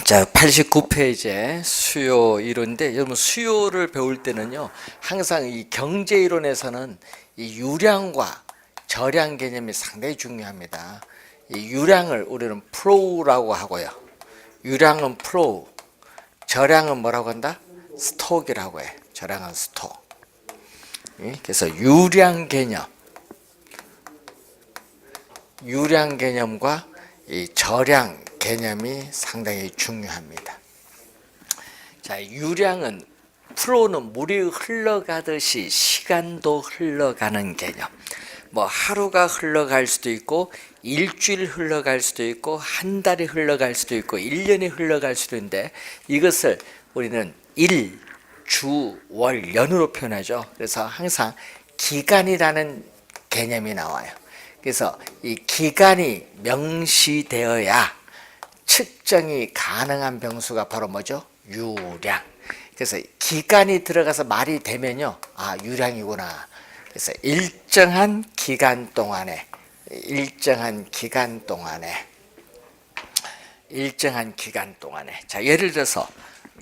자, 89페이지에 수요 이론인데, 여러분 수요를 배울 때는요, 항상 이 경제 이론에서는 이 유량과 저량 개념이 상당히 중요합니다. 이 유량을 우리는 플로우라고 하고요. 유량은 플로우, 저량은 뭐라고 한다? 스톡이라고 해. 저량은 스톡. 그래서 유량 개념과 이 저량 개념이 상당히 중요합니다. 자, 유량은 플로우는 물이 흘러가듯이 시간도 흘러가는 개념. 뭐 하루가 흘러갈 수도 있고 일주일 흘러갈 수도 있고 한 달이 흘러갈 수도 있고 1년이 흘러갈 수도 있는데, 이것을 우리는 일, 주, 월, 년으로 표현하죠. 그래서 항상 기간이라는 개념이 나와요. 그래서 이 기간이 명시되어야 측정이 가능한 병수가 바로 뭐죠? 유량. 그래서 기간이 들어가서 말이 되면요, 아, 유량이구나. 그래서 일정한 기간 동안에 자, 예를 들어서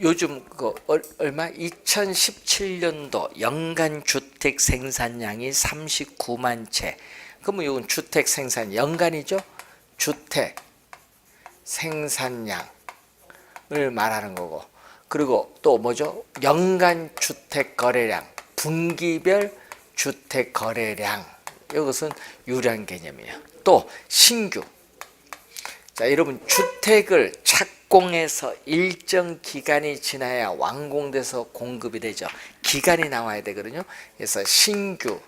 요즘 얼마 2017년도 연간 주택 생산량이 39만 채. 그러면 이건 주택 생산 연간이죠? 주택 생산량을 말하는 거고, 그리고 또 뭐죠? 연간 주택 거래량, 분기별 주택 거래량. 이것은 유량 개념이에요. 또 신규. 자, 여러분 주택을 착공해서 일정 기간이 지나야 완공돼서 공급이 되죠. 기간이 나와야 되거든요. 그래서 신규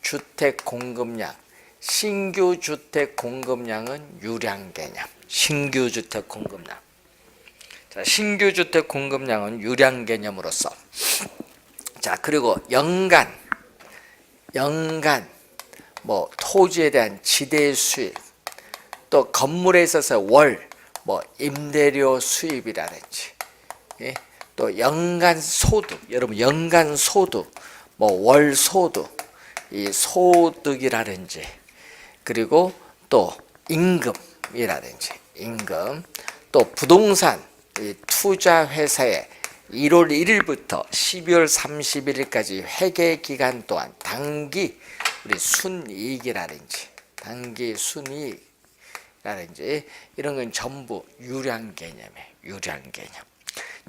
주택 공급량, 신규 주택 공급량은 유량 개념. 신규 주택 공급량. 자, 신규 주택 공급량은 유량 개념으로서. 자, 그리고 연간 뭐 토지에 대한 지대 수입, 또 건물에 있어서 월 뭐 임대료 수입이라든지, 예? 또 연간 소득, 여러분 연간 소득, 뭐 월 소득, 이 소득이라든지, 그리고 또 임금이라든지, 또 부동산 투자 회사의 1월 1일부터 12월 31일까지 회계 기간 동안 단기 우리 순이익이라든지, 이런 건 전부 유량 개념이에요. 유량 개념.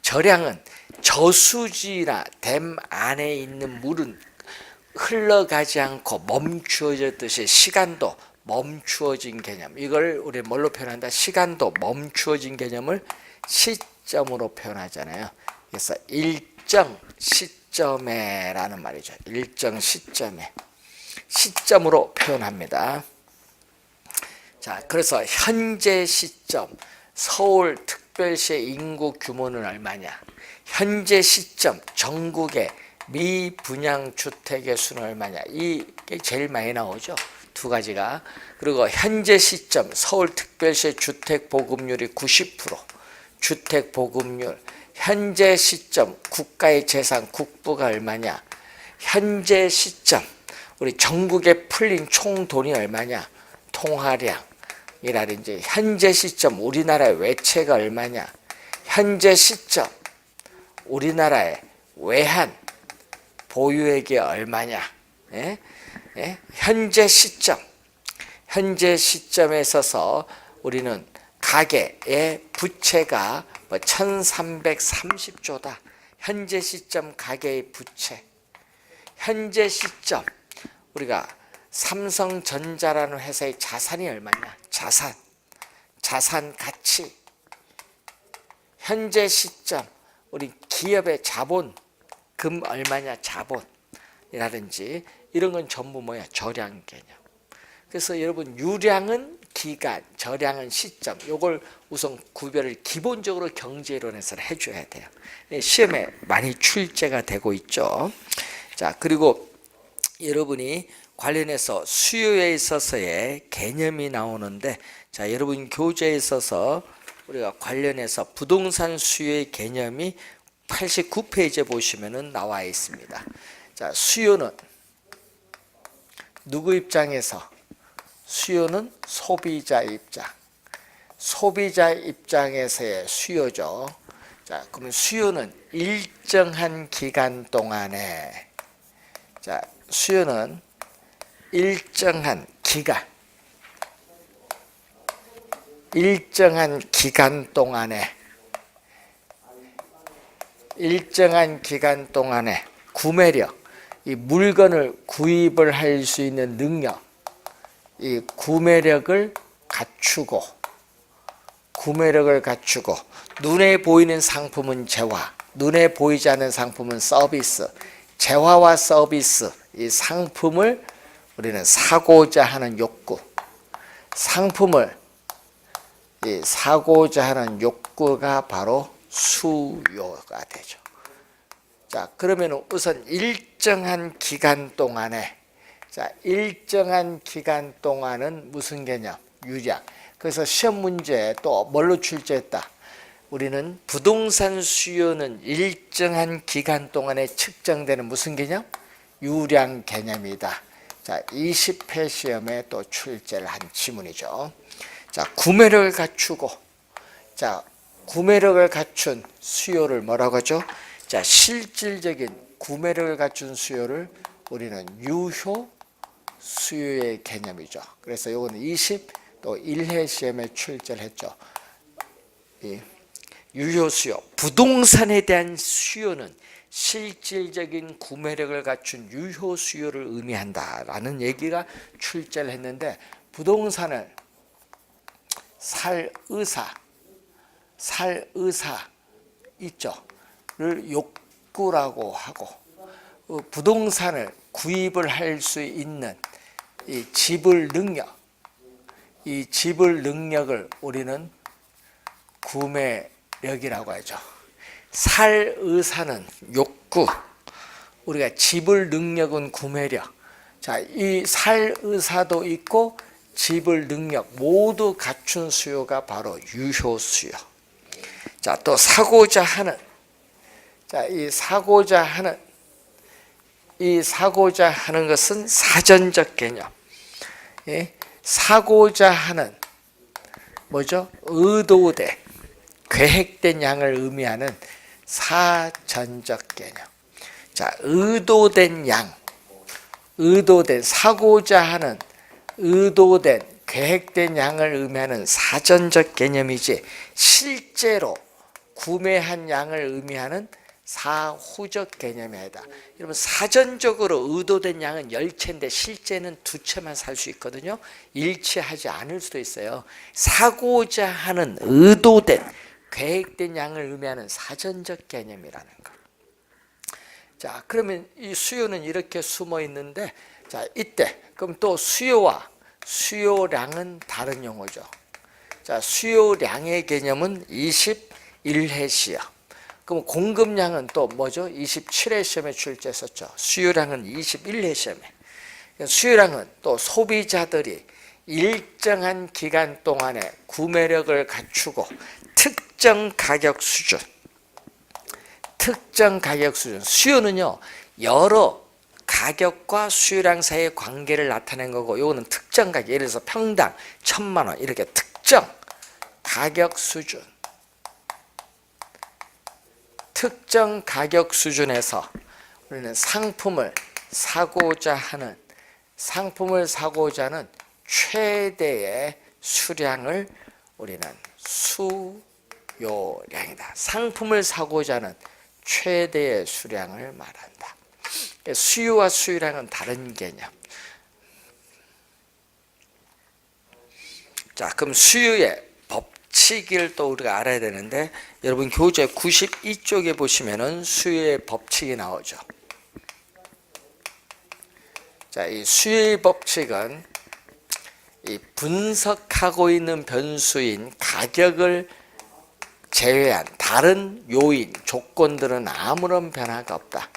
저량은 저수지나 댐 안에 있는 물은 흘러가지 않고 멈추어졌듯이 시간도 멈추어진 개념. 이걸 우리 뭘로 표현한다? 시간도 멈추어진 개념을 시점으로 표현하잖아요. 그래서 일정 시점에라는 말이죠. 일정 시점으로 표현합니다. 자, 그래서 현재 시점 서울특별시의 인구 규모는 얼마냐? 현재 시점 전국의 미분양 주택의 수는 얼마냐? 이게 제일 많이 나오죠. 두 가지가. 그리고 현재 시점 서울특별시의 주택 보급률이 90%. 주택 보급률. 현재 시점 국가의 재산 국부가 얼마냐? 현재 시점 우리 전국에 풀린 총 돈이 얼마냐? 통화량이라든지, 현재 시점 우리나라의 외채가 얼마냐? 현재 시점 우리나라의 외환 보유액이 얼마냐? 예? 예? 현재 시점에 있어서 우리는 가계의 부채가 1330조다. 현재 시점 가계의 부채. 현재 시점 우리가 삼성전자라는 회사의 자산이 얼마냐? 자산 가치. 현재 시점 우리 기업의 자본금 얼마냐? 자본이라든지, 이런 건 전부 뭐야? 저량 개념. 그래서 여러분 유량은 기간, 저량은 시점. 요걸 우선 구별을 기본적으로 경제이론에서 해줘야 돼요. 시험에 많이 출제가 되고 있죠. 자, 그리고 여러분이 관련해서 수요에 있어서의 개념이 나오는데, 자, 여러분 교재에 있어서 우리가 관련해서 부동산 수요의 개념이 89페이지에 보시면은 나와 있습니다. 자, 수요는 누구 입장에서? 수요는 소비자 입장. 소비자 입장에서의 수요죠. 자, 그러면 수요는 일정한 기간 동안에, 자, 수요는 일정한 기간 동안에 구매력, 이 물건을 구입을 할 수 있는 능력, 이 구매력을 갖추고 눈에 보이는 상품은 재화, 눈에 보이지 않는 상품은 서비스, 재화와 서비스, 이 상품을 우리는 사고자 하는 욕구, 사고자 하는 욕구가 바로 수요가 되죠. 자, 그러면 우선 일정한 기간 동안에, 자, 일정한 기간 동안은 무슨 개념? 유량. 그래서 시험 문제에 또 뭘로 출제했다? 우리는 부동산 수요는 일정한 기간 동안에 측정되는 무슨 개념? 유량 개념이다. 자, 20회 시험에 또 출제를 한 지문이죠. 자, 구매력을 갖추고, 자, 구매력을 갖춘 수요를 뭐라고 하죠? 자, 실질적인 구매력을 갖춘 수요를 우리는 유효 수요의 개념이죠. 그래서 요거는 또 1회 시험에 출제를 했죠. 이 유효 수요, 부동산에 대한 수요는 실질적인 구매력을 갖춘 유효 수요를 의미한다라는 얘기가 출제를 했는데, 부동산을 살 의사 있죠. 를 욕구라고 하고, 부동산을 구입을 할 수 있는 이 지불 능력을 우리는 구매력이라고 하죠. 살 의사는 욕구, 우리가 지불 능력은 구매력. 자, 이 살 의사도 있고 지불 능력 모두 갖춘 수요가 바로 유효 수요. 자, 또 사고자 하는, 자, 이 사고자 하는 것은 사전적 개념. 예? 사고자 하는 뭐죠? 의도된, 계획된 양을 의미하는 사전적 개념. 자, 의도된 양, 사고자 하는 의도된, 계획된 양을 의미하는 사전적 개념이지, 실제로 구매한 양을 의미하는 사후적 개념이 아니다. 여러분, 사전적으로 의도된 양은 10채인데 실제는 2채만 살 수 있거든요. 일치하지 않을 수도 있어요. 사고자 하는 의도된, 계획된 양을 의미하는 사전적 개념이라는 거. 자, 그러면 이 수요는 이렇게 숨어 있는데, 자, 이때 그럼 또 수요와 수요량은 다른 용어죠. 자, 수요량의 개념은 21회 시험. 그럼 공급량은 또 뭐죠? 27회 시험에 출제했었죠. 수요량은 21회 시험에. 수요량은 또 소비자들이 일정한 기간 동안에 구매력을 갖추고 특정 가격 수준. 수요는요, 여러 가격과 수요량 사이의 관계를 나타낸 거고, 요거는 특정 가격, 예를 들어서 평당 1,000만 원 이렇게 특정 가격 수준. 특정 가격 수준에서 우리는 상품을 사고자 하는 최대의 수량을 우리는 수요량이다. 상품을 사고자 하는 최대의 수량을 말한다. 수요와 수요량은 다른 개념. 자, 그럼 수요의 법칙을 또 우리가 알아야 되는데, 여러분 교재 92쪽에 보시면은 수요의 법칙이 나오죠. 자, 이 수요의 법칙은 이 분석하고 있는 변수인 가격을 제외한 다른 요인, 조건들은 아무런 변화가 없다.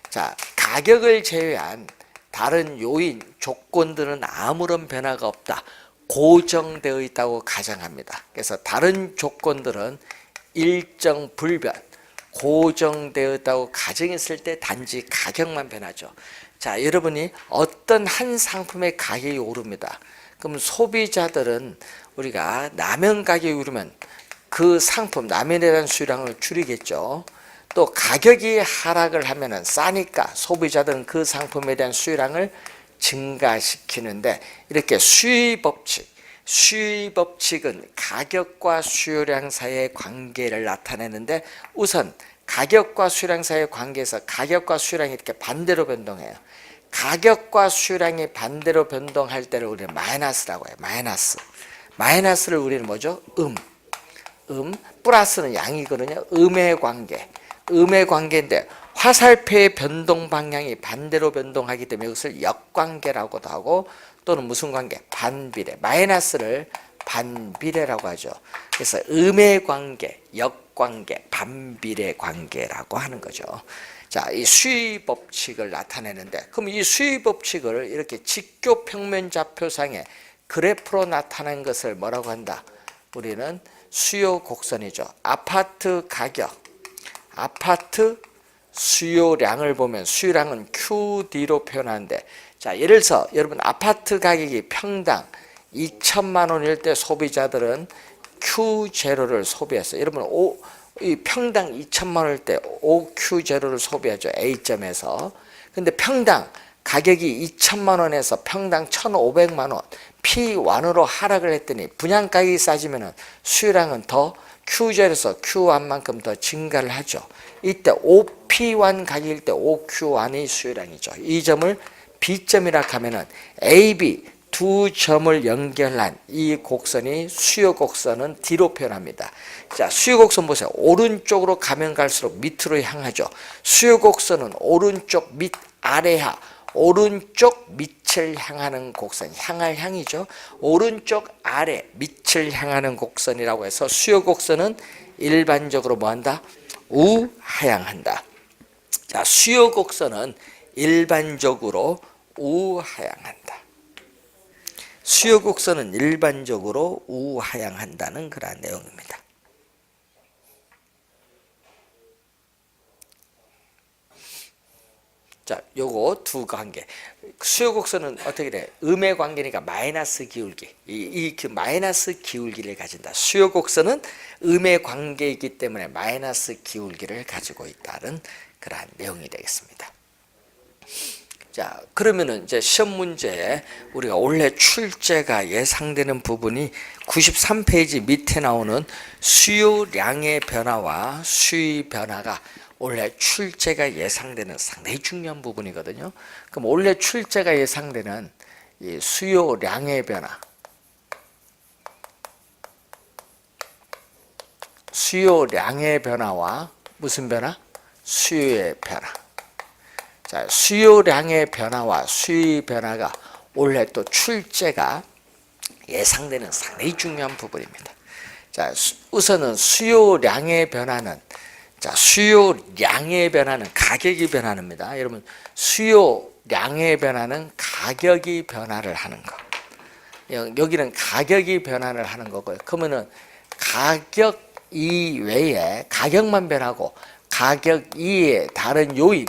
자, 가격을 제외한 다른 요인, 조건들은 아무런 변화가 없다. 고정되어 있다고 가정합니다. 그래서 다른 조건들은 일정 불변, 고정되어 있다고 가정했을 때 단지 가격만 변하죠. 자, 여러분이 어떤 한 상품의 가격이 오릅니다. 그럼 소비자들은 우리가 라면 가격이 오르면 그 상품 라면에 대한 수요량을 줄이겠죠. 또 가격이 하락을 하면은 싸니까 소비자들은 그 상품에 대한 수요량을 증가시키는데, 이렇게 수요 법칙은 가격과 수요량 사이의 관계를 나타내는데, 우선 가격과 수요량 사이의 관계에서 가격과 수요량이 이렇게 반대로 변동해요. 가격과 수요량이 반대로 변동할 때를 우리는 마이너스라고 해요. 마이너스를 우리는 뭐죠? 플러스는 양이거든요. 음의 관계인데, 화살표의 변동 방향이 반대로 변동하기 때문에 이것을 역관계라고도 하고, 또는 무슨 관계? 반비례. 마이너스를 반비례라고 하죠. 그래서 음의 관계, 역관계, 반비례 관계라고 하는 거죠. 자, 이 수의 법칙을 나타내는데, 그럼 이 수의 법칙을 이렇게 직교 평면 좌표상에 그래프로 나타낸 것을 뭐라고 한다? 우리는 수요 곡선이죠. 아파트 가격, 아파트 수요량을 보면 수요량은 QD로 표현하는데, 자, 예를 들어서 여러분 아파트 가격이 평당 2천만 원일 때 소비자들은 Q0를 소비했어요. 여러분 이 평당 2천만 원일 때 5Q0를 소비하죠. A점에서. 근데 평당 가격이 2천만 원에서 평당 1,500만 원 P1으로 하락을 했더니 분양 가격이 싸지면은 수요량은 더 Q0에서 Q1만큼 더 증가를 하죠. 이때 5P1 가격일 때 5Q1이 수요량이죠. 이 점을 B점이라 하면은 AB 두 점을 연결한 이 곡선이 수요 곡선은 D로 표현합니다. 자, 수요 곡선 보세요. 오른쪽으로 가면 갈수록 밑으로 향하죠. 수요 곡선은 오른쪽 밑 아래하, 오른쪽 밑을 향하는 곡선, 향할 향이죠. 오른쪽 아래 밑을 향하는 곡선이라고 해서 수요 곡선은 일반적으로 뭐한다? 우하향한다. 자, 수요 곡선은 일반적으로 우하향한다. 수요 곡선은 일반적으로 우하향한다는 그러한 내용입니다. 자, 요거 두 관계. 수요 곡선은 어떻게 돼? 음의 관계니까 마이너스 기울기. 그 마이너스 기울기를 가진다. 수요 곡선은 음의 관계이기 때문에 마이너스 기울기를 가지고 있다는 그러한 내용이 되겠습니다. 자, 그러면은 이제 시험 문제에 우리가 원래 출제가 예상되는 부분이 93페이지 밑에 나오는 수요량의 변화와 수의 변화가 원래 출제가 예상되는 상당히 중요한 부분이거든요. 그럼 원래 출제가 예상되는 이 수요량의 변화, 수요량의 변화와 무슨 변화? 수요의 변화. 자, 수요량의 변화와 수의 변화가 원래 또 출제가 예상되는 상당히 중요한 부분입니다. 자, 우선은 수요량의 변화는, 자, 수요량의 변화는 가격이 변화합니다. 여러분, 수요량의 변화는 가격이 변화를 하는 거. 여기는 가격이 변화를 하는 거고요. 그러면은 가격 이외에 가격만 변하고 가격 이외에 다른 요인,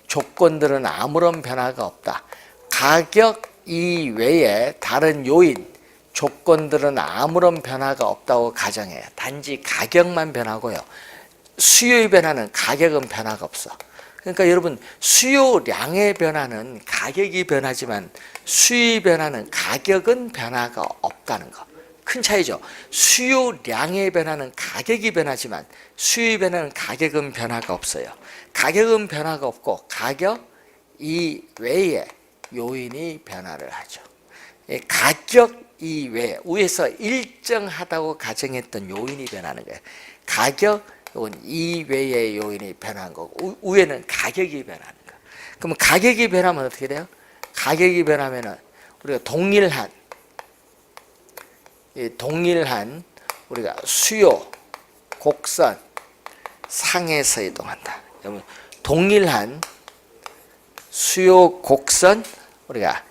조건들은 아무런 변화가 없다. 가격 이외에 다른 요인, 조건들은 아무런 변화가 없다고 가정해요. 단지 가격만 변하고요. 수요의 변화는 가격은 변화가 없어. 그러니까 여러분, 수요량의 변화는 가격이 변하지만 수요의 변화는 가격은 변화가 없다는 거. 큰 차이죠. 수요량의 변화는 가격이 변하지만 수요의 변화는 가격은 변화가 없어요. 가격은 변화가 없고 가격 이외에 요인이 변화를 하죠. 가격 이외에 위에서 일정하다고 가정했던 요인이 변하는 거예요. 가격 이외의 요인이 변한 거고 위에는 가격이 변하는 거. 그러면 가격이 변하면 어떻게 돼요? 가격이 변하면은 우리가 동일한 우리가 수요 곡선 상에서 이동한다. 여러분, 동일한 수요 곡선 우리가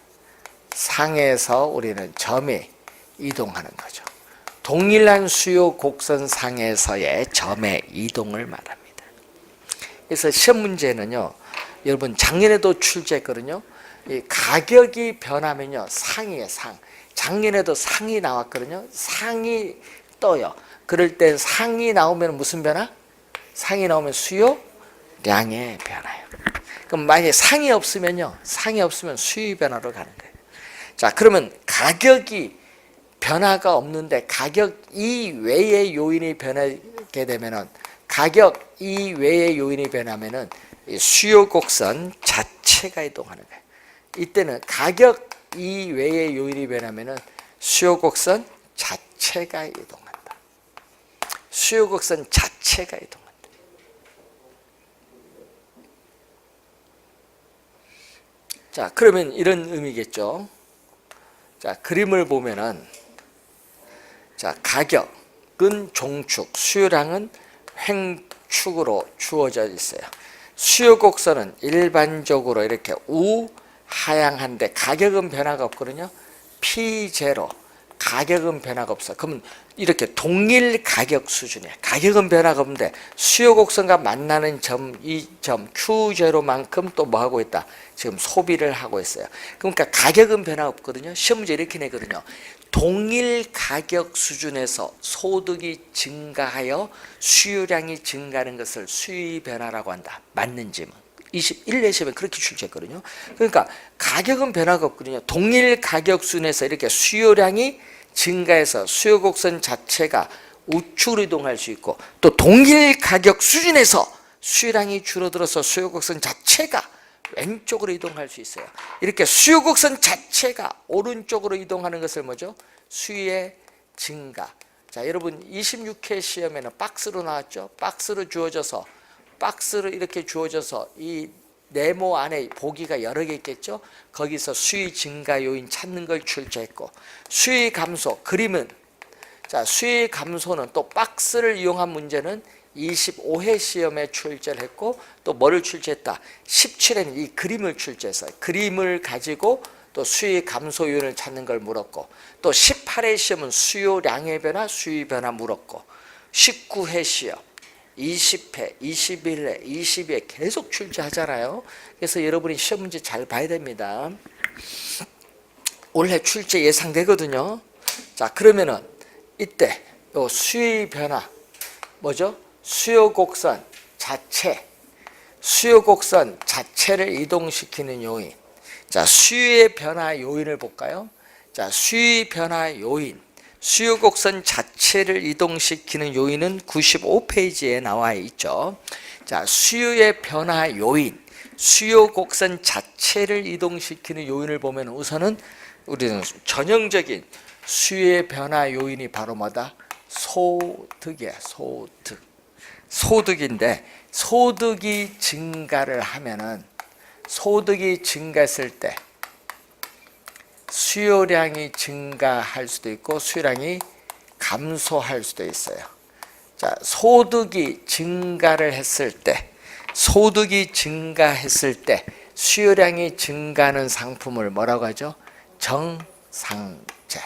상에서 우리는 점에 이동하는 거죠. 동일한 수요 곡선 상에서의 점의 이동을 말합니다. 그래서 시험 문제는요, 여러분 작년에도 출제했거든요. 이 가격이 변하면요, 상이에요, 상. 작년에도 상이 나왔거든요. 상이 떠요. 그럴 땐 상이 나오면 무슨 변화? 상이 나오면 수요량의 변화예요. 그럼 만약에 상이 없으면요. 상이 없으면 수요 변화로 가는 거예요. 자, 그러면 가격이 변화가 없는데 가격 이외의 요인이 변하게 되면은 가격 이외의 요인이 변하면은 수요 곡선 자체가 이동하는 거예요. 이때는 가격 이외의 요인이 변하면은 수요 곡선 자체가 이동한다. 수요 곡선 자체가 이동한다. 자, 그러면 이런 의미겠죠. 자, 그림을 보면은 자, 가격은 종축, 수요량은 횡축으로 주어져 있어요. 수요 곡선은 일반적으로 이렇게 우하향한데 가격은 변화가 없거든요. P0, 가격은 변화가 없어. 그러면 이렇게 동일 가격 수준이에요. 가격은 변화가 없는데 수요 곡선과 만나는 점, 이 점 Q0만큼 또 뭐 하고 있다? 지금 소비를 하고 있어요. 그러니까 가격은 변화 없거든요. 시험 문제 이렇게 내거든요. 동일 가격 수준에서 소득이 증가하여 수요량이 증가하는 것을 수요 변화라고 한다. 맞는 질문. 21회 시험에 그렇게 출제했거든요. 그러니까 가격은 변화가 없거든요. 동일 가격 수준에서 이렇게 수요량이 증가해서 수요 곡선 자체가 우측으로 이동할 수 있고 또 동일 가격 수준에서 수요량이 줄어들어서 수요 곡선 자체가 왼쪽으로 이동할 수 있어요. 이렇게 수요 곡선 자체가 오른쪽으로 이동하는 것을 뭐죠? 수요의 증가. 자, 여러분 26회 시험에는 박스로 나왔죠. 박스로 이렇게 주어져서 이 네모 안에 보기가 여러 개 있겠죠. 거기서 수요 증가 요인 찾는 걸 출제했고 수요 감소 그림은 자, 수요 감소는 또 박스를 이용한 문제는 25회 시험에 출제를 했고 또 뭐를 출제했다? 17회는 이 그림을 출제해서 그림을 가지고 또 수요 감소 요인을 찾는 걸 물었고 또 18회 시험은 수요량의 변화, 수요 변화 물었고 19회 시험 20회, 21회, 22회 계속 출제하잖아요. 그래서 여러분이 시험 문제 잘 봐야 됩니다. 올해 출제 예상되거든요. 자, 그러면은 이때 요 수요 변화 뭐죠? 수요 곡선 자체를 이동시키는 요인. 자, 수요의 변화 요인을 볼까요? 자, 수요 변화 요인. 수요 곡선 자체를 이동시키는 요인은 95페이지에 나와 있죠. 자, 수요의 변화 요인. 수요 곡선 자체를 이동시키는 요인을 보면 우선은 우리는 전형적인 수요의 변화 요인이 바로 뭐다? 소득이야, 소득. 소득인데 소득이 증가를 하면은 소득이 증가했을 때 수요량이 증가할 수도 있고 수요량이 감소할 수도 있어요. 자, 소득이 증가를 했을 때 수요량이 증가하는 상품을 뭐라고 하죠? 정상재.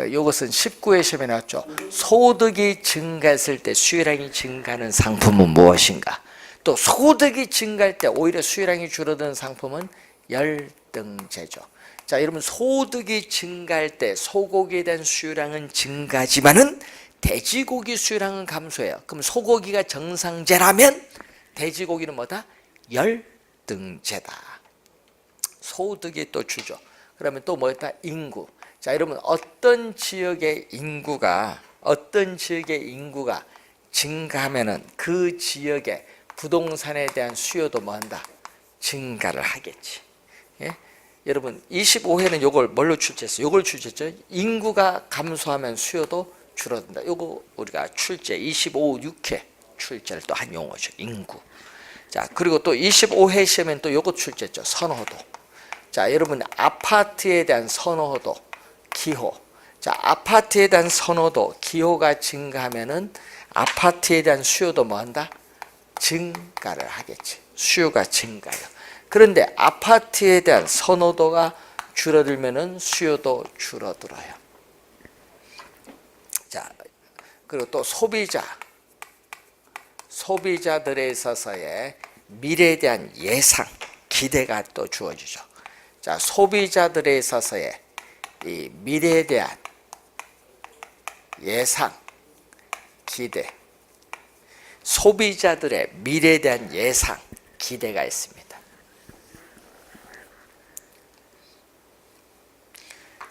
이것은 19회 시험에 나왔죠. 소득이 증가했을 때 수요량이 증가하는 상품은 무엇인가? 또 소득이 증가할 때 오히려 수요량이 줄어드는 상품은 열등제죠. 자, 여러분 소득이 증가할 때 소고기에 대한 수요량은 증가하지만은 돼지고기 수요량은 감소해요. 그럼 소고기가 정상제라면 돼지고기는 뭐다? 열등제다. 소득이 또 주죠. 그러면 또 뭐였다? 인구. 자, 여러분 어떤 지역의 인구가 증가하면은 그 지역의 부동산에 대한 수요도 뭐한다? 증가를 하겠지. 예? 여러분 25회는 요걸 뭘로 출제했어요? 요걸 출제했죠. 인구가 감소하면 수요도 줄어든다. 요거 우리가 출제 25, 6회 출제를 또 한 용어죠. 인구. 자, 그리고 또 25회 시험엔 또 요거 출제했죠. 선호도. 자, 여러분 아파트에 대한 선호도, 기호. 자, 아파트에 대한 선호도, 기호가 증가하면은 아파트에 대한 수요도 뭐한다? 증가를 하겠지. 수요가 증가해요. 그런데 아파트에 대한 선호도가 줄어들면은 수요도 줄어들어요. 자, 그리고 또 소비자들에 있어서의 미래에 대한 예상, 기대가 또 주어지죠. 자, 소비자들에 있어서의 이 미래에 대한 예상, 기대, 소비자들의 미래에 대한 예상, 기대가 있습니다.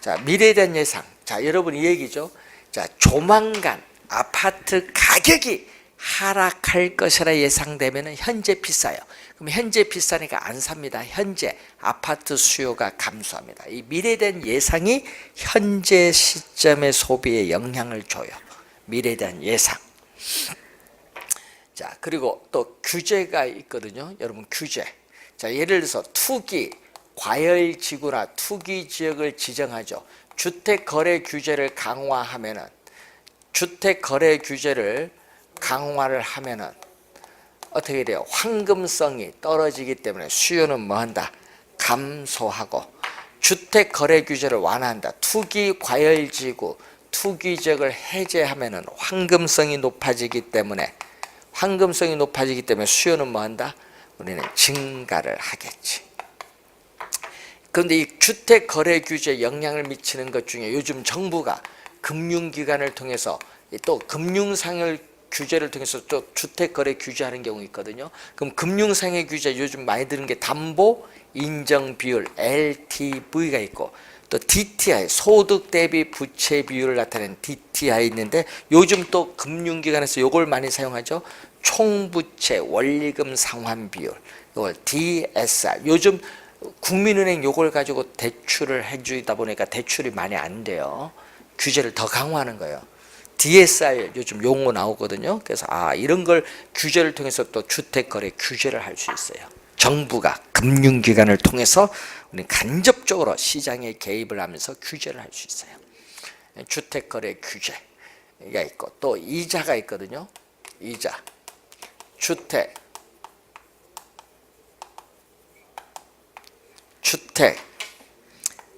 자, 미래에 대한 예상. 자, 여러분 이 얘기죠. 자, 조만간 아파트 가격이 하락할 것이라 예상되면 현재 비싸요. 그럼 현재 비싸니까 안 삽니다. 현재 아파트 수요가 감소합니다. 이 미래에 대한 예상이 현재 시점의 소비에 영향을 줘요. 미래에 대한 예상. 자, 그리고 또 규제가 있거든요. 여러분 규제. 자, 예를 들어서 투기, 과열지구나 투기 지역을 지정하죠. 주택거래 규제를 강화하면은 주택거래 규제를 강화를 하면은 어떻게 돼요? 황금성이 떨어지기 때문에 수요는 뭐한다? 감소하고 주택거래 규제를 완화한다. 투기 과열지구, 투기 지역을 해제하면은 황금성이 높아지기 때문에 수요는 뭐한다? 우리는 증가를 하겠지. 그런데 이 주택거래 규제에 영향을 미치는 것 중에 요즘 정부가 금융기관을 통해서 또 금융상을 규제를 통해서 또 주택거래 규제하는 경우 있거든요. 그럼 금융상의 규제 요즘 많이 드는 게 담보 인정 비율 LTV가 있고 또 DTI 소득 대비 부채 비율을 나타내는 DTI 있는데 요즘 또 금융기관에서 요걸 많이 사용하죠. 총부채 원리금 상환 비율 이걸 DSR 요즘 국민은행 요걸 가지고 대출을 해주다 보니까 대출이 많이 안 돼요. 규제를 더 강화하는 거예요. DSR 요즘 용어 나오거든요. 그래서 이런 걸 규제를 통해서 또 주택거래 규제를 할 수 있어요. 정부가 금융기관을 통해서 우리 간접적으로 시장에 개입을 하면서 규제를 할 수 있어요. 주택거래 규제가 있고 또 이자가 있거든요. 이자, 주택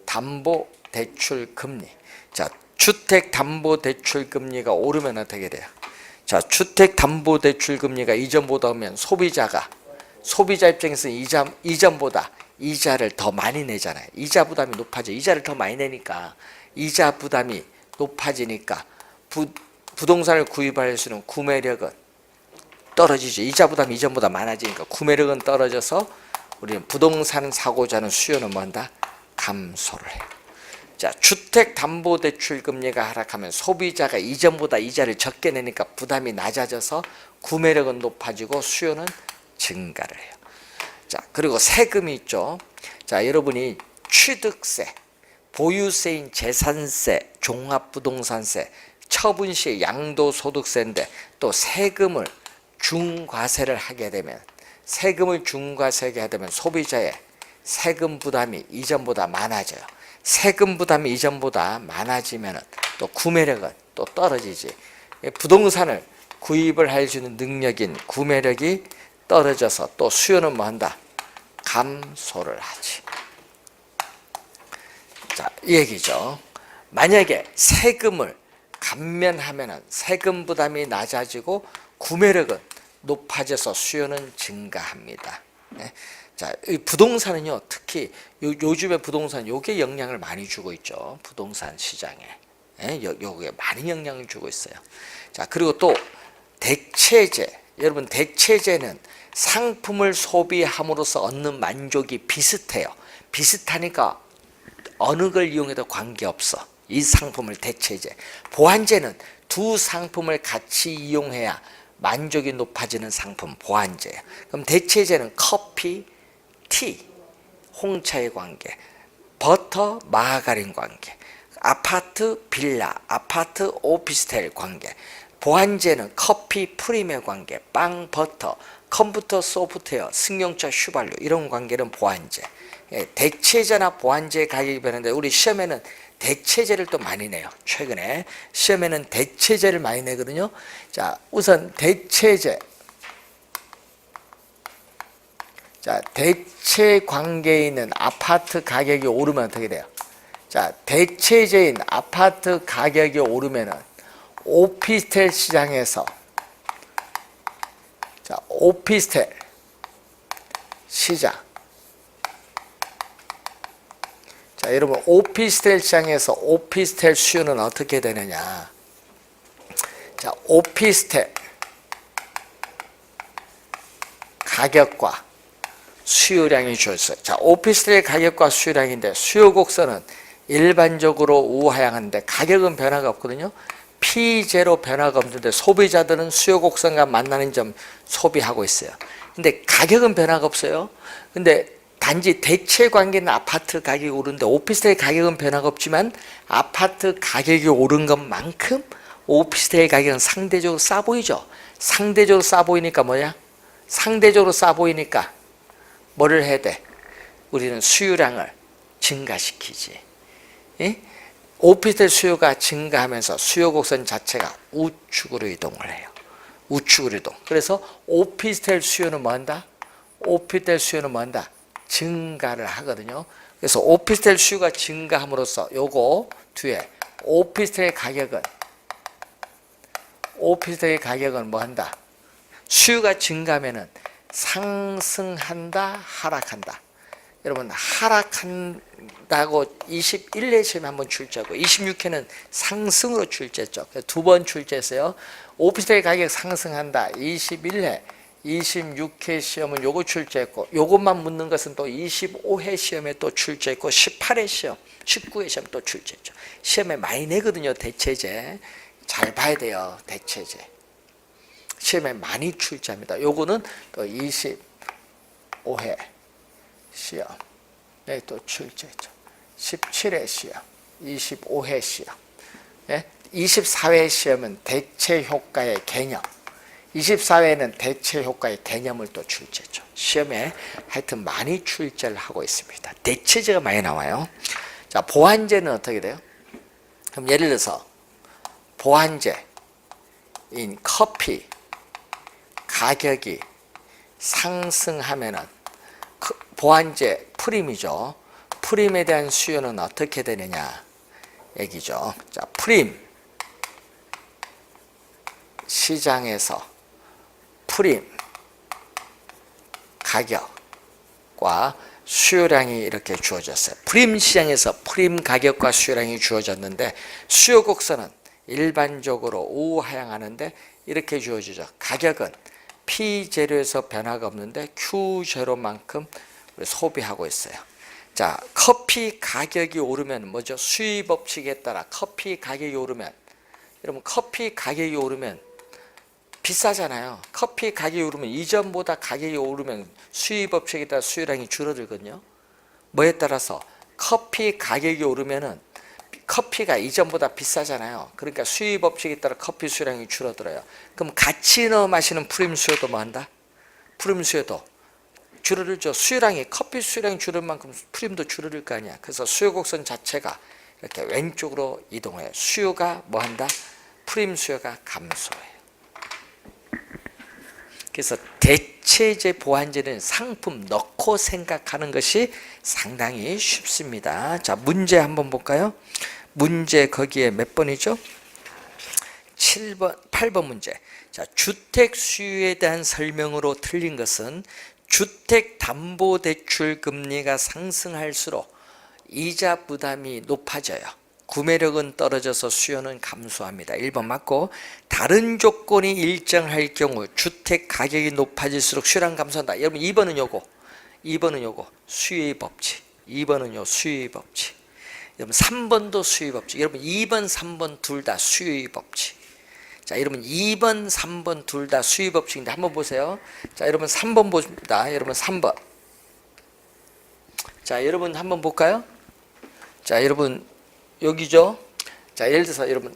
담보대출 금리. 자, 주택담보대출 금리가 오르면 어떻게 돼요? 자, 주택담보대출 금리가 이전보다 오면 소비자 입장에서 이전보다 이자를 더 많이 내잖아요. 이자 부담이 높아져. 이자를 더 많이 내니까 이자 부담이 높아지니까 부동산을 구입할 수 있는 구매력은 떨어지죠. 이자 부담이 이전보다 많아지니까 구매력은 떨어져서 우리는 부동산 사고자 하는 수요는 뭐한다? 감소를 해요. 자, 주택담보대출 금리가 하락하면 소비자가 이전보다 이자를 적게 내니까 부담이 낮아져서 구매력은 높아지고 수요는 증가를 해요. 자, 그리고 세금이 있죠. 자, 여러분이 취득세, 보유세인 재산세, 종합부동산세, 처분시 양도소득세인데 또 세금을 중과세를 하게 되면 소비자의 세금 부담이 이전보다 많아져요. 세금 부담이 이전보다 많아지면 또 구매력은 또 떨어지지. 부동산을 구입을 할 수 있는 능력인 구매력이 떨어져서 또 수요는 뭐한다? 감소를 하지. 자, 이 얘기죠. 만약에 세금을 감면하면 세금 부담이 낮아지고 구매력은 높아져서 수요는 증가합니다. 자, 이 부동산은요, 특히 요즘에 부동산 요게 영향을 많이 주고 있죠. 부동산 시장에. 요게 많이 영향을 주고 있어요. 자, 그리고 또 대체재. 여러분, 대체재는 상품을 소비함으로써 얻는 만족이 비슷해요. 비슷하니까 어느 걸 이용해도 관계없어. 이 상품을 대체재. 보완재는 두 상품을 같이 이용해야 만족이 높아지는 상품, 보완재예요. 그럼 대체재는 커피, 티, 홍차의 관계, 버터, 마가린 관계, 아파트, 빌라, 아파트, 오피스텔 관계, 보완재는 커피, 프림의 관계, 빵, 버터, 컴퓨터, 소프트웨어, 승용차, 휘발유 이런 관계는 보완재. 대체재나 보완재 가격이 변하는데 우리 시험에는 대체재를 또 많이 내요. 최근에 시험에는 대체재를 많이 내거든요. 자, 우선 대체재. 자, 대체 관계에 있는 아파트 가격이 오르면 어떻게 돼요? 자, 대체재인 아파트 가격이 오르면은 오피스텔 시장에서 오피스텔 시장 자, 여러분 오피스텔 시장에서 오피스텔 수요는 어떻게 되느냐? 자, 오피스텔 가격과 수요량이 주어졌어요. 자, 오피스텔의 가격과 수요량인데 수요 곡선은 일반적으로 우하향하는데 가격은 변화가 없거든요. P0 변화가 없는데 소비자들은 수요 곡선과 만나는 점 소비하고 있어요. 근데 가격은 변화가 없어요. 근데 단지 대체 관계는 아파트 가격이 오르는데 오피스텔 가격은 변화가 없지만 아파트 가격이 오른 것만큼 오피스텔 가격은 상대적으로 싸 보이죠. 상대적으로 싸 보이니까 뭐냐? 상대적으로 싸 보이니까 뭐를 해야 돼? 우리는 수요량을 증가시키지. 예? 오피스텔 수요가 증가하면서 수요 곡선 자체가 우측으로 이동을 해요. 우측으로 이동. 그래서 오피스텔 수요는 뭐 한다? 오피스텔 수요는 뭐 한다? 증가를 하거든요. 그래서 오피스텔 수요가 증가함으로써 요거 뒤에 오피스텔 가격은 뭐 한다? 수요가 증가하면은 상승한다, 하락한다. 여러분 하락한다고 21회 시험에 한번 출제하고 26회는 상승으로 출제했죠. 두 번 출제했어요. 오피스텔 가격 상승한다. 21회, 26회 시험은 요거 출제했고 요것만 묻는 것은 또 25회 시험에 또 출제했고 18회 시험, 19회 시험 또 출제했죠. 시험에 많이 내거든요. 대체제. 잘 봐야 돼요. 대체제. 시험에 많이 출제합니다. 요거는 또 25회 시험. 네, 또 출제했죠. 17회 시험, 25회 시험. 네? 24회 시험은 대체 효과의 개념. 24회는 대체 효과의 개념을 또 출제했죠. 시험에 하여튼 많이 출제를 하고 있습니다. 대체제가 많이 나와요. 자, 보완제는 어떻게 돼요? 그럼 예를 들어서 보완제인 커피 가격이 상승하면은 보완제 프림이죠. 프림에 대한 수요는 어떻게 되느냐 얘기죠. 자, 프림 시장에서 프림 가격과 수요량이 이렇게 주어졌어요. 프림 시장에서 프림 가격과 수요량이 주어졌는데 수요 곡선은 일반적으로 우하향하는데 이렇게 주어지죠. 가격은 P0에서 변화가 없는데 Q0만큼 소비하고 있어요. 자, 커피 가격이 오르면 뭐죠? 수입 법칙에 따라 커피 가격이 오르면, 여러분 커피 가격이 오르면 비싸잖아요. 커피 가격이 오르면 이전보다 가격이 오르면 수입 법칙에 따라 수요량이 줄어들거든요. 뭐에 따라서 커피 가격이 오르면은 커피가 이전보다 비싸잖아요. 그러니까 수입 법칙에 따라 커피 수요량이 줄어들어요. 그럼 같이 넣어 마시는 프림 수요도 뭐 한다? 프림 수요도 줄어들죠. 수요량이 커피 수요량이 줄을 만큼 프림도 줄어들 거 아니야. 그래서 수요 곡선 자체가 이렇게 왼쪽으로 이동해요. 수요가 뭐 한다? 프림 수요가 감소해요. 그래서 대체제 보완제는 상품 넣고 생각하는 것이 상당히 쉽습니다. 자, 문제 한번 볼까요? 문제 거기에 몇 번이죠? 7번, 8번 문제. 자, 주택 수요에 대한 설명으로 틀린 것은 주택담보대출 금리가 상승할수록 이자 부담이 높아져요. 구매력은 떨어져서 수요는 감소합니다. 1번 맞고, 다른 조건이 일정할 경우 주택 가격이 높아질수록 수요량 감소한다. 여러분 2번은 요거, 2번은 요거 수요의 법칙, 2번은 요 수요의 법칙. 여러분 3번도 수요의 법칙. 여러분 2번, 3번 둘 다 수요의 법칙. 자, 여러분 2번, 3번 둘 다 수요의 법칙인데 한번 보세요. 자, 여러분 3번 봅니다. 여러분 3번. 자, 여러분 한번 볼까요? 자, 여러분 여기죠. 자, 예를 들어서 여러분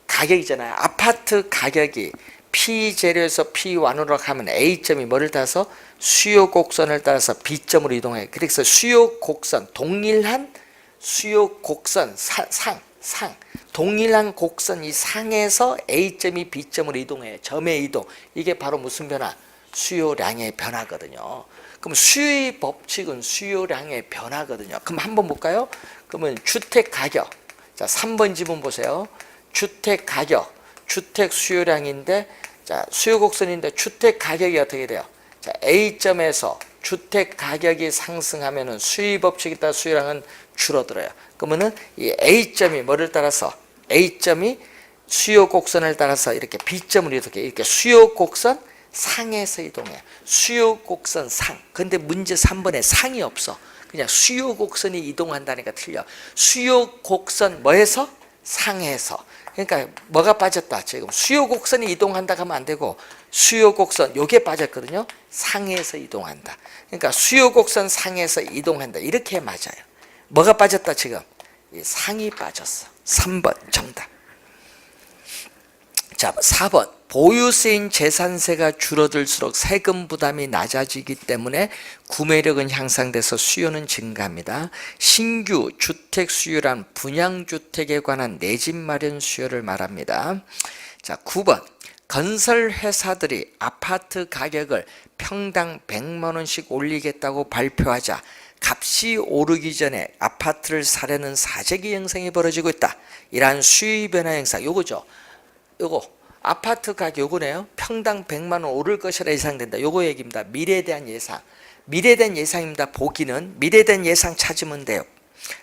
가격이잖아요. 아파트 가격이 P0에서 P1으로 가면 A점이 뭐를 따라서 수요 곡선을 따라서 B점으로 이동해요. 그래서 수요 곡선, 동일한 수요 곡선 상 동일한 곡선 이 상에서 A점이 B점으로 이동해요. 점의 이동. 이게 바로 무슨 변화? 수요량의 변화거든요. 그럼 수요의 법칙은 수요량의 변화거든요. 그럼 한번 볼까요? 그러면 주택 가격. 자, 3번 지문 보세요. 주택 가격, 주택 수요량인데, 자, 수요 곡선인데 주택 가격이 어떻게 돼요? 자, A점에서 주택 가격이 상승하면은 수요 법칙에 따라 수요량은 줄어들어요. 그러면은 이 A점이 뭐를 따라서 A점이 수요 곡선을 따라서 이렇게 B점을 이렇게 수요 곡선 상에서 이동해요. 수요 곡선 상. 근데 문제 3번에 상이 없어. 그냥 수요 곡선이 이동한다니까 틀려. 수요 곡선 뭐에서? 상에서. 그러니까 뭐가 빠졌다. 지금 수요 곡선이 이동한다 하면 안 되고 수요 곡선 요게 빠졌거든요. 상에서 이동한다. 그러니까 수요 곡선 상에서 이동한다. 이렇게 맞아요. 뭐가 빠졌다 지금? 이 상이 빠졌어. 3번 정답. 자, 4번. 보유세인 재산세가 줄어들수록 세금 부담이 낮아지기 때문에 구매력은 향상돼서 수요는 증가합니다. 신규 주택 수요란 분양주택에 관한 내 집 마련 수요를 말합니다. 자, 9번. 건설회사들이 아파트 가격을 평당 100만 원씩 올리겠다고 발표하자 값이 오르기 전에 아파트를 사려는 사재기 현상이 벌어지고 있다. 이러한 수요 변화 현상, 요거죠. 요거 아파트 가격 요거네요. 평당 100만 원 오를 것이라 예상된다. 요거 얘기입니다. 미래에 대한 예상. 미래에 대한 예상입니다. 보기는 미래에 대한 예상 찾으면 돼요.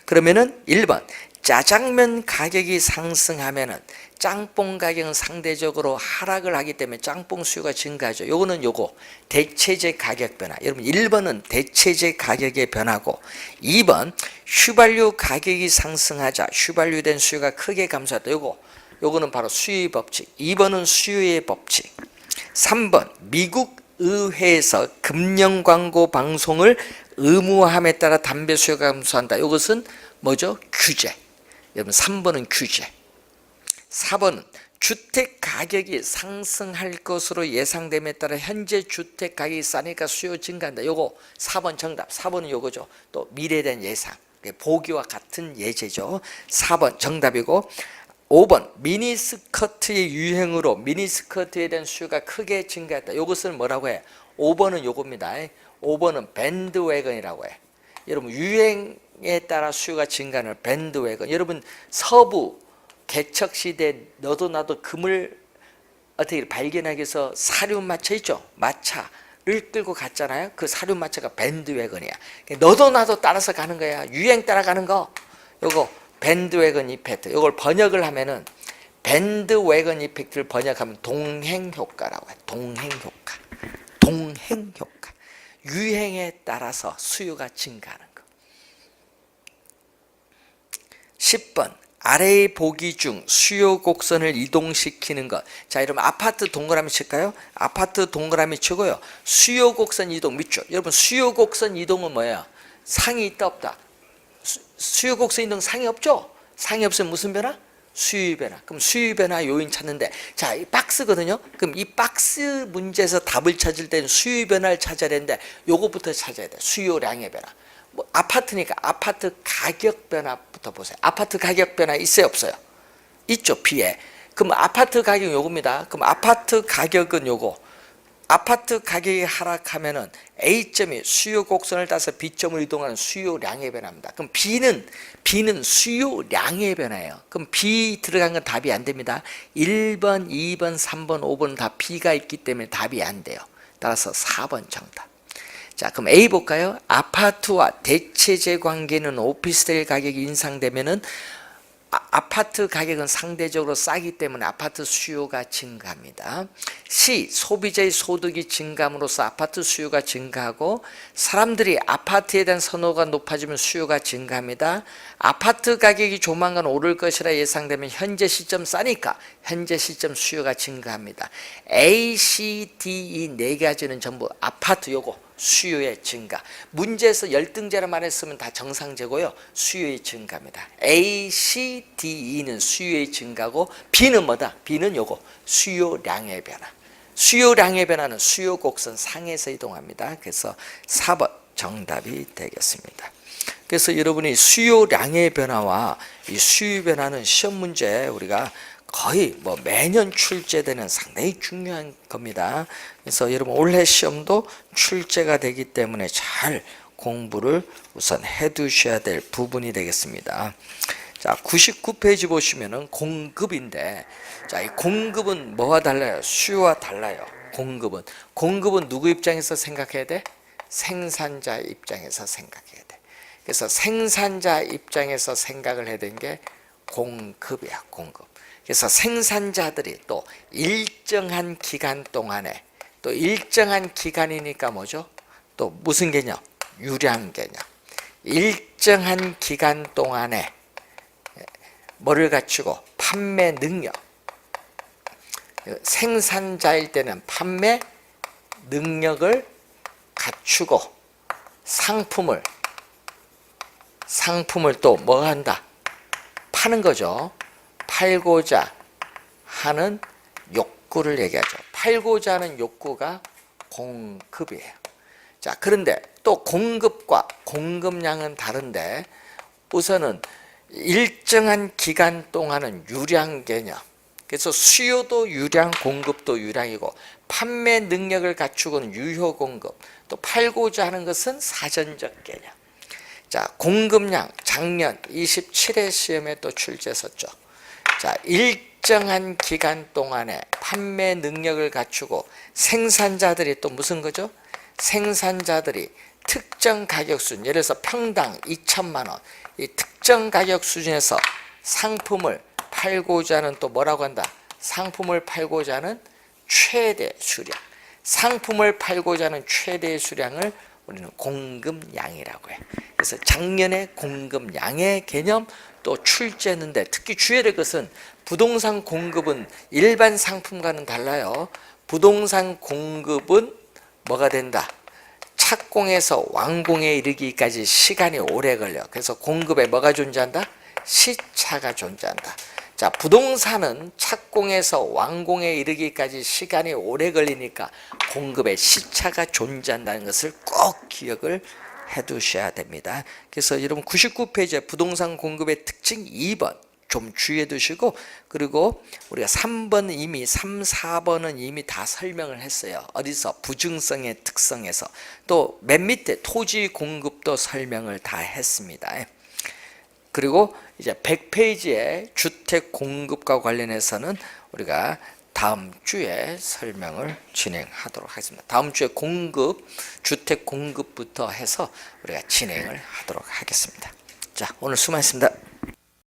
그러면은 1번 짜장면 가격이 상승하면은 짬뽕 가격은 상대적으로 하락을 하기 때문에 짬뽕 수요가 증가하죠. 요거는 요거 대체재 가격 변화. 여러분 1번은 대체재 가격의 변화고 2번 휘발유 가격이 상승하자 휘발유에 대한 수요가 크게 감소했다. 요거는 바로 수요의 법칙. 2번은 수요의 법칙. 3번 미국 의회에서 금연 광고 방송을 의무화함에 따라 담배 수요가 감소한다. 이것은 뭐죠? 규제. 여러분 3번은 규제. 4번은 주택 가격이 상승할 것으로 예상됨에 따라 현재 주택 가격이 싸니까 수요 증가한다. 요거 4번 정답. 4번은 요거죠. 또 미래에 대한 예상. 보기와 같은 예제죠. 4번 정답이고 5번 미니스커트의 유행으로 미니스커트에 대한 수요가 크게 증가했다. 이것을 뭐라고 해? 5번은 요겁니다. 5번은 밴드웨건이라고 해. 여러분 유행에 따라 수요가 증가하는 밴드웨건. 여러분 서부 개척시대 너도 나도 금을 어떻게 발견하기 위해서 사륜마차 있죠? 마차를 끌고 갔잖아요. 그 사륜마차가 밴드웨건이야. 너도 나도 따라서 가는 거야. 유행 따라가는 거. 요거 밴드웨건 이펙트. 이걸 번역을 하면은 밴드웨건 이펙트를 번역하면 동행효과라고 해. 동행효과. 동행효과. 유행에 따라서 수요가 증가하는 거. 10번 아래의 보기 중 수요 곡선을 이동시키는 것. 자, 여러분 아파트 동그라미 칠까요? 아파트 동그라미 치고요. 수요 곡선 이동 밑줄. 여러분 수요 곡선 이동은 뭐예요? 상이 있다 없다? 수요 곡선 이동 상이 없죠? 상이 없으면 무슨 변화? 수요 변화. 그럼 수요 변화 요인 찾는데, 자, 이 박스거든요. 그럼 이 박스 문제에서 답을 찾을 때는 수요 변화를 찾아야 되는데 요거부터 찾아야 돼. 수요량의 변화. 뭐 아파트니까 아파트 가격 변화부터 보세요. 아파트 가격 변화 있어요, 없어요? 있죠, B에. 그럼 아파트 가격 요겁니다. 그럼 아파트 가격은 요거. 아파트 가격이 하락하면은 A점이 수요 곡선을 따서 B점으로 이동하는 수요량의 변화입니다. 그럼 B는 수요량의 변화예요. 그럼 B 들어간 건 답이 안 됩니다. 1번, 2번, 3번, 5번 다 B가 있기 때문에 답이 안 돼요. 따라서 4번 정답. 자, 그럼 A 볼까요? 아파트와 대체재 관계는 오피스텔 가격이 인상되면은 아파트 가격은 상대적으로 싸기 때문에 아파트 수요가 증가합니다. C. 소비자의 소득이 증가함으로써 아파트 수요가 증가하고 사람들이 아파트에 대한 선호가 높아지면 수요가 증가합니다. 아파트 가격이 조만간 오를 것이라 예상되면 현재 시점 싸니까 현재 시점 수요가 증가합니다. A, C, D 이 네 가지는 전부 아파트 요거 수요의 증가. 문제에서 열등제라 말했으면 다 정상제고요. 수요의 증가입니다. A, C, D, E는 수요의 증가고 B는 뭐다? B는 요거 수요량의 변화. 수요량의 변화는 수요 곡선 상에서 이동합니다. 그래서 4번 정답이 되겠습니다. 그래서 여러분이 수요량의 변화와 이 수요 변화는 시험 문제에 우리가 거의 뭐 매년 출제되는 상당히 중요한 겁니다. 그래서 여러분 올해 시험도 출제가 되기 때문에 잘 공부를 우선 해 두셔야 될 부분이 되겠습니다. 자, 99페이지 보시면은 공급인데, 자, 이 공급은 뭐와 달라요? 수요와 달라요. 공급은 누구 입장에서 생각해야 돼? 생산자 입장에서 생각해야 돼. 그래서 생산자 입장에서 생각을 해야 되는 게 공급이야, 공급. 그래서 생산자들이 또 일정한 기간 동안에, 또 일정한 기간이니까 뭐죠? 또 무슨 개념? 유량 개념. 일정한 기간 동안에 뭐를 갖추고? 판매 능력. 생산자일 때는 판매 능력을 갖추고 상품을 또 뭐 한다? 파는 거죠. 팔고자 하는 욕구를 얘기하죠. 팔고자 하는 욕구가 공급이에요. 자, 그런데 또 공급과 공급량은 다른데, 우선은 일정한 기간 동안은 유량 개념. 그래서 수요도 유량, 공급도 유량이고, 판매 능력을 갖추고는 유효 공급, 또 팔고자 하는 것은 사전적 개념. 자, 공급량 작년 27회 시험에 또 출제했었죠. 자, 일정한 기간 동안에 판매 능력을 갖추고 생산자들이 또 무슨 거죠? 생산자들이 특정 가격 수준, 예를 들어서 평당 2천만 원, 이 특정 가격 수준에서 상품을 팔고자 하는 또 뭐라고 한다? 상품을 팔고자 하는 최대 수량. 상품을 팔고자 하는 최대 수량을 우리는 공급량이라고 해. 그래서 작년에 공급량의 개념 또 출제했는데, 특히 주의해야 될 것은 부동산 공급은 일반 상품과는 달라요. 부동산 공급은 뭐가 된다? 착공에서 완공에 이르기까지 시간이 오래 걸려. 그래서 공급에 뭐가 존재한다? 시차가 존재한다. 자, 부동산은 착공에서 완공에 이르기까지 시간이 오래 걸리니까 공급에 시차가 존재한다는 것을 꼭 기억을 해 두셔야 됩니다. 그래서 여러분 99페이지에 부동산 공급의 특징 2번 좀 주의해 두시고, 그리고 우리가 3번 이미 3, 4번은 이미 다 설명을 했어요. 어디서? 부증성의 특성에서. 또 맨 밑에 토지 공급도 설명을 다 했습니다. 그리고 이제 100페이지에 주택 공급과 관련해서는 우리가 다음 주에 설명을 진행하도록 하겠습니다. 다음 주에 공급, 주택 공급부터 해서 우리가 진행을 하도록 하겠습니다. 자, 오늘 수고하셨습니다.